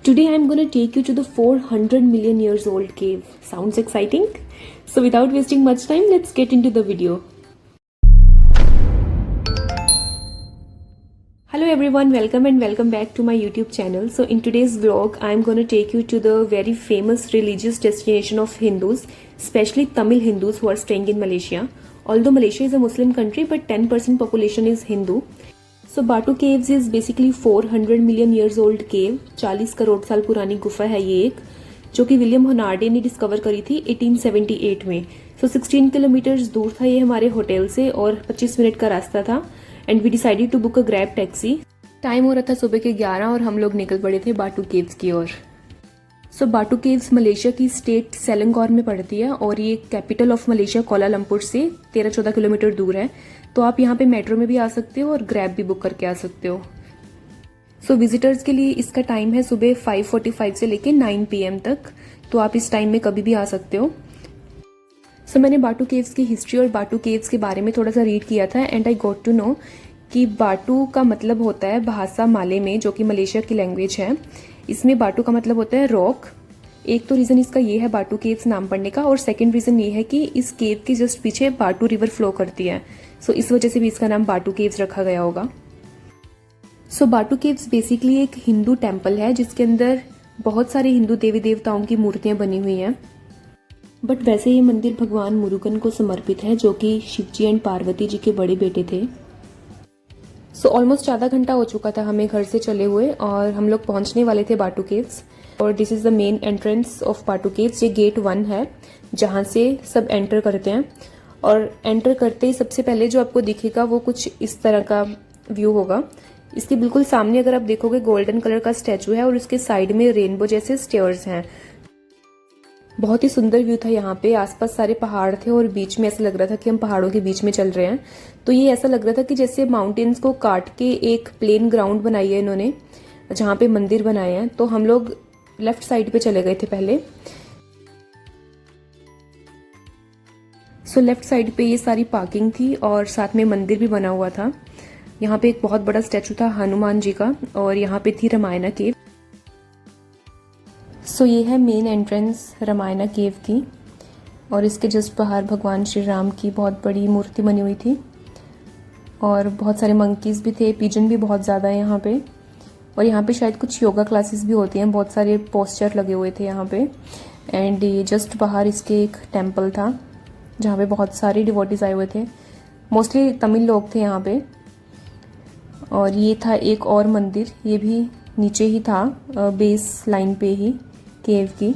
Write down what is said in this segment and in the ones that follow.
Today I'm going to take you to the 400 million years old cave. Sounds exciting? So without wasting much time, let's get into the video. Hello everyone, welcome back to my YouTube channel. So in today's vlog, I'm going to take you to the very famous religious destination of Hindus, especially Tamil Hindus who are staying in Malaysia. Although Malaysia is a Muslim country, but 10% population is Hindu. So Batu Caves is basically 400 million years old cave. 40 crore साल पुरानी गुफा है ये एक, जो कि William होनार्डे ने discover करी थी 1878 में. सो 16 किलोमीटर्स दूर था ये हमारे होटल से और 25 मिनट का रास्ता था. And we decided to book a Grab taxi. Time हो रहा था सुबह के 11 और हम लोग निकल पड़े थे बाटू केव्स की ओर. सो बाटू केव्स मलेशिया की स्टेट सेलंगोर में पड़ती है और ये कैपिटल ऑफ मलेशिया कोलालमपुर से 13-14 किलोमीटर दूर है. तो आप यहाँ पे मेट्रो में भी आ सकते हो और ग्रैब भी बुक करके आ सकते हो. सो विजिटर्स के लिए इसका टाइम है सुबह 5:45 से लेके 9 PM तक. तो आप इस टाइम में कभी भी आ सकते हो. सो मैंने बाटू केव्स की हिस्ट्री और बाटू केव्स के बारे में थोड़ा सा रीड किया था and I got to know कि बाटू का मतलब होता है भाषा माले में, जो कि मलेशिया की लैंग्वेज है. इसमें बाटू का मतलब होता है रॉक. एक तो रीजन इसका ये है बाटू केव्स नाम पड़ने का, और सेकंड रीजन ये है कि इस केव के जस्ट पीछे बाटू रिवर फ्लो करती है. सो इस वजह से भी इसका नाम बाटू केव्स रखा गया होगा. सो बाटू केव्स बेसिकली एक हिंदू टेम्पल है जिसके अंदर बहुत सारे हिंदू देवी देवताओं की मूर्तियां बनी हुई हैं. बट वैसे ये मंदिर भगवान मुरुगन को समर्पित है, जो कि शिवजी एंड पार्वती जी के बड़े बेटे थे. सो ऑलमोस्ट आधा घंटा हो चुका था हमें घर से चले हुए और हम लोग पहुंचने वाले थे बाटू केव्स. और this is the main entrance of बाटू केव्स. ये गेट 1 है जहां से सब एंटर करते हैं. और एंटर करते ही सबसे पहले जो आपको दिखेगा वो कुछ इस तरह का व्यू होगा. इसके बिल्कुल सामने अगर आप देखोगे गोल्डन कलर का स्टैचू है और उसके साइड में रेनबो जैसे स्टेयर्स हैं. बहुत ही सुंदर व्यू था यहाँ पे. आसपास सारे पहाड़ थे और बीच में ऐसा लग रहा था कि हम पहाड़ों के बीच में चल रहे हैं. तो ये ऐसा लग रहा था कि जैसे माउंटेन्स को काट के एक प्लेन ग्राउंड बनाई है इन्होंने, जहाँ पे मंदिर बनाए हैं. तो हम लोग लेफ्ट साइड पे चले गए थे पहले. सो लेफ्ट साइड पे ये सारी पार्किंग थी और साथ में मंदिर भी बना हुआ था. यहाँ पे एक बहुत बड़ा स्टैचू था हनुमान जी का और यहाँ पे थी रामायणा केव. सो ये है मेन एंट्रेंस रामायणा केव की और इसके जस्ट बाहर भगवान श्री राम की बहुत बड़ी मूर्ति बनी हुई थी और बहुत सारे मंकीज भी थे. पिजन भी बहुत ज़्यादा है यहाँ पे. और यहाँ पे शायद कुछ योगा क्लासेस भी होती हैं. बहुत सारे पोस्टर लगे हुए थे यहाँ पे. एंड ये जस्ट बाहर इसके एक टेम्पल था जहाँ पे बहुत सारे डिवोटीज आए हुए थे. मोस्टली तमिल लोग थे यहाँ पे. और ये था एक और मंदिर, ये भी नीचे ही था बेस लाइन पे ही केव की.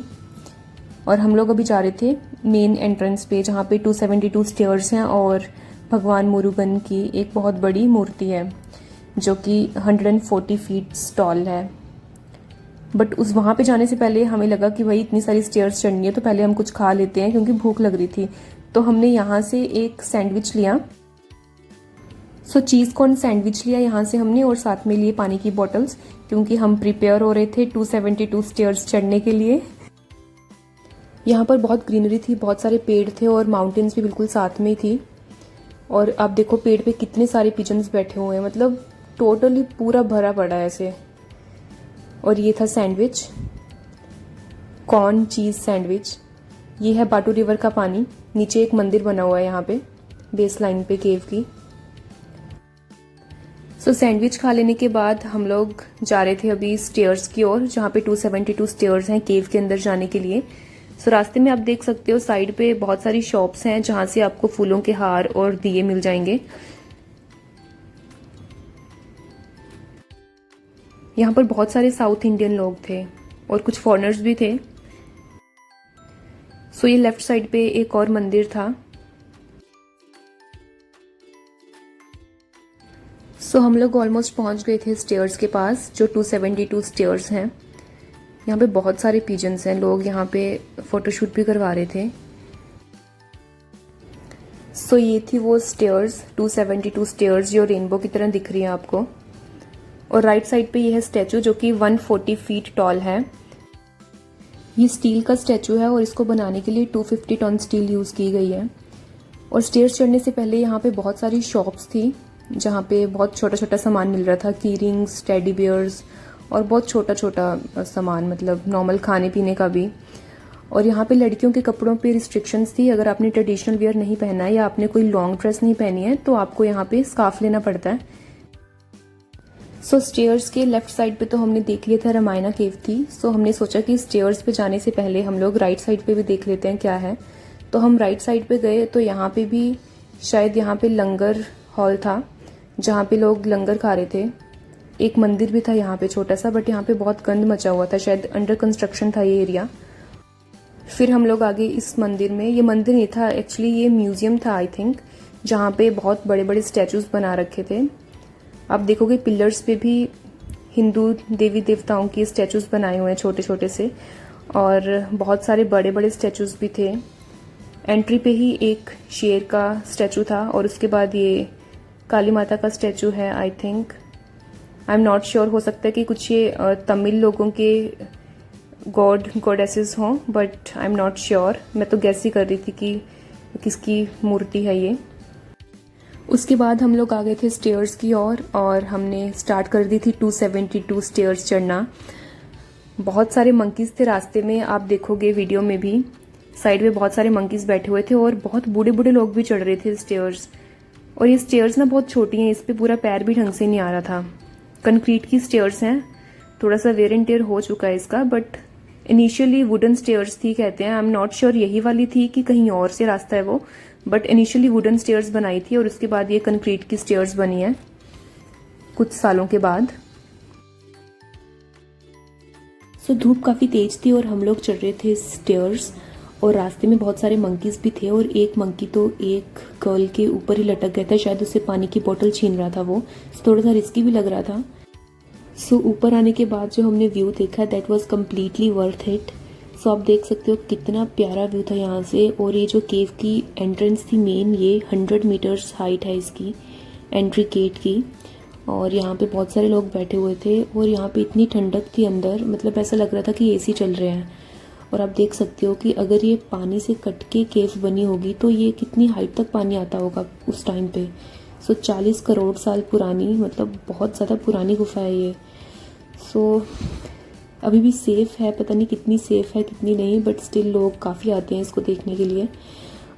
और हम लोग अभी जा रहे थे मेन एंट्रेंस पे जहाँ पे 272 स्टेयर्स हैं और भगवान मुरुगन की एक बहुत बड़ी मूर्ति है जो कि 140 फीट टॉल है. बट उस वहाँ पे जाने से पहले हमें लगा कि भाई इतनी सारी स्टेयर्स चढ़नी है तो पहले हम कुछ खा लेते हैं क्योंकि भूख लग रही थी. तो हमने यहाँ से एक सैंडविच लिया. सो चीज़ कॉर्न सैंडविच लिया यहाँ से हमने और साथ में लिए पानी की बॉटल्स, क्योंकि हम प्रिपेयर हो रहे थे 272 स्टेयर्स चढ़ने के लिए. यहाँ पर बहुत ग्रीनरी थी, बहुत सारे पेड़ थे और माउंटेन्स भी बिल्कुल साथ में ही थी. और आप देखो पेड़ पे कितने सारे पिजन्स बैठे हुए हैं, मतलब टोटली पूरा भरा पड़ा है ऐसे. और ये था सैंडविच, कॉर्न चीज़ सैंडविच. ये है बाटू रिवर का पानी. नीचे एक मंदिर बना हुआ है यहाँ पे बेस लाइन पे केव की. सो सैंडविच खा लेने के बाद हम लोग जा रहे थे अभी स्टेयर्स की ओर, जहाँ पे 272 स्टेयर्स हैं केव के अंदर जाने के लिए. सो रास्ते में आप देख सकते हो साइड पे बहुत सारी शॉप्स हैं जहाँ से आपको फूलों के हार और दिए मिल जाएंगे. यहाँ पर बहुत सारे साउथ इंडियन लोग थे और कुछ फॉरेनर्स भी थे. सो ये लेफ्ट साइड पे एक और मंदिर था. सो हम लोग ऑलमोस्ट पहुंच गए थे स्टेयर्स के पास जो 272 स्टेयर्स हैं. यहाँ पे बहुत सारे पिजन्स हैं, लोग यहाँ पे फोटोशूट भी करवा रहे थे. सो ये थी वो स्टेयर्स 272 स्टेयर्स जो रेनबो की तरह दिख रही है आपको. और राइट साइड पे ये है स्टैचू जो कि 140 फीट टॉल है. ये स्टील का स्टैचू है और इसको बनाने के लिए 250 टन स्टील यूज़ की गई है. और स्टेयर्स चढ़ने से पहले यहाँ पे बहुत सारी शॉप्स थी जहाँ पे बहुत छोटा छोटा सामान मिल रहा था, की रिंग्स, टेडी बियर्स और बहुत छोटा छोटा सामान, मतलब नॉर्मल खाने पीने का भी। और यहाँ पे लड़कियों के कपड़ों पे रिस्ट्रिक्शंस थी। अगर आपने ट्रेडिशनल वेयर नहीं पहना है या आपने कोई लॉन्ग ड्रेस नहीं पहनी है तो आपको यहाँ पे स्कार्फ लेना पड़ता है। सो स्टेयर्स के लेफ्ट साइड पे तो हमने देख लिया था रामायणा केव थी। सो हमने सोचा कि स्टेयर्स पे जाने से पहले हम लोग राइट साइड पे भी देख लेते हैं क्या है। तो हम राइट साइड पे गए तो यहाँ पे भी शायद यहाँ पे लंगर हॉल था जहाँ पे लोग लंगर खा रहे थे। एक मंदिर भी था यहाँ पे छोटा सा, बट यहाँ पे बहुत गंद मचा हुआ था, शायद अंडर कंस्ट्रक्शन था ये एरिया। फिर हम लोग आगे इस मंदिर में, ये मंदिर नहीं था एक्चुअली, ये म्यूजियम था आई थिंक, जहाँ पे बहुत बड़े बड़े स्टैचूज बना रखे थे। आप देखोगे पिलर्स पे भी हिंदू देवी देवताओं की स्टैचूज बनाए हुए हैं छोटे छोटे से, और बहुत सारे बड़े बड़े स्टैचूज भी थे। एंट्री पे ही एक शेर का स्टैचू था और उसके बाद ये काली माता का स्टैचू है I think. I am not sure, हो सकता है कि कुछ ये तमिल लोगों के गॉड गॉडेसेस हों, but I am not sure. मैं तो गैस ही कर रही थी कि किसकी मूर्ति है ये। उसके बाद हम लोग आ गए थे स्टेयर्स की ओर और हमने स्टार्ट कर दी थी 272 स्टेयर्स चढ़ना। बहुत सारे मंकीज थे रास्ते में, आप देखोगे वीडियो में भी साइड में बहुत सारे मंकीज बैठे हुए थे और बहुत बूढ़े बूढ़े लोग भी चढ़ रहे थे स्टेयर्स। और ये स्टेयर्स ना बहुत छोटी हैं, इस पे पूरा पैर भी ढंग से नहीं आ रहा था। कंक्रीट की स्टेयर्स हैं, थोड़ा सा वेयर एंड टेयर हो चुका है इसका, बट इनिशियली वुडन स्टेयर्स थी कहते हैं। आई एम नॉट श्योर यही वाली थी कि कहीं और से रास्ता है वो, बट इनिशियली वुडन स्टेयर्स बनाई थी और उसके बाद ये कंक्रीट की स्टेयर्स बनी है कुछ सालों के बाद। सो धूप काफ़ी तेज थी और हम लोग चढ़ रहे थे स्टेयर्स और रास्ते में बहुत सारे मंकीज भी थे और एक मंकी तो एक गर्ल के ऊपर ही लटक गया था, शायद उससे पानी की बोतल छीन रहा था वो। थोड़ा सा रिस्की भी लग रहा था। सो ऊपर आने के बाद जो हमने व्यू देखा that was completely worth it. So आप देख सकते हो कितना प्यारा व्यू था यहाँ से। और ये जो केव की एंट्रेंस थी मेन, ये 100 मीटर्स हाइट है इसकी एंट्री गेट की। और यहाँ पे बहुत सारे लोग बैठे हुए थे और यहाँ पे इतनी ठंडक थी अंदर, मतलब ऐसा लग रहा था कि एसी चल रहे हैं। और आप देख सकते हो कि अगर ये पानी से कट के केव बनी होगी तो ये कितनी हाइट तक पानी आता होगा उस टाइम पे। सो 40 करोड़ साल पुरानी, मतलब बहुत ज़्यादा पुरानी गुफा है ये। सो अभी भी सेफ़ है, पता नहीं कितनी सेफ़ है कितनी नहीं, बट स्टिल लोग काफ़ी आते हैं इसको देखने के लिए।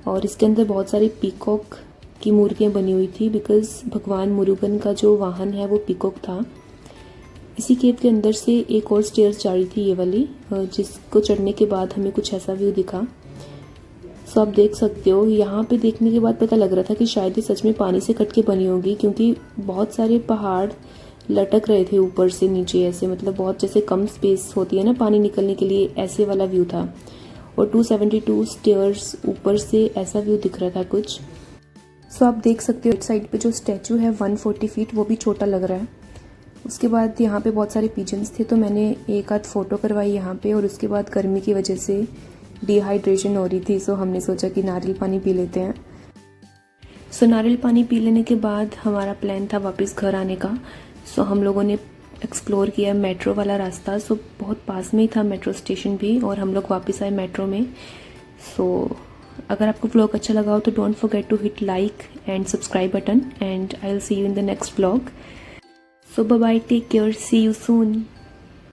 और इसके अंदर बहुत सारी पीकॉक की मूर्तियाँ बनी हुई थी, बिकॉज भगवान मुरुगन का जो वाहन है वो पीकॉक था। इसी केव के अंदर से एक और स्टेयर्स जा रही थी ये वाली, जिसको चढ़ने के बाद हमें कुछ ऐसा व्यू दिखा। सो आप देख सकते हो, यहाँ पे देखने के बाद पता लग रहा था कि शायद ये सच में पानी से कट के बनी होगी, क्योंकि बहुत सारे पहाड़ लटक रहे थे ऊपर से नीचे ऐसे, मतलब बहुत जैसे कम स्पेस होती है ना पानी निकलने के लिए, ऐसे वाला व्यू था। और 272 स्टेयर्स ऊपर से ऐसा व्यू दिख रहा था कुछ। सो आप देख सकते हो इस साइड पे जो स्टैचू है 140 फीट, वो भी छोटा लग रहा है। उसके बाद यहाँ पे बहुत सारे पिजन्स थे तो मैंने एक आध फ़ोटो करवाई यहाँ पे। और उसके बाद गर्मी की वजह से डिहाइड्रेशन हो रही थी, सो हमने सोचा कि नारियल पानी पी लेते हैं। सो नारियल पानी पी लेने के बाद हमारा प्लान था वापस घर आने का। सो हम लोगों ने एक्सप्लोर किया मेट्रो वाला रास्ता। सो बहुत पास में ही था मेट्रो स्टेशन भी, और हम लोग वापस आए मेट्रो में। सो अगर आपको व्लॉग अच्छा लगा हो तो don't forget to hit like and subscribe button, and I will see you in the next vlog. So bye bye, take care, see you soon.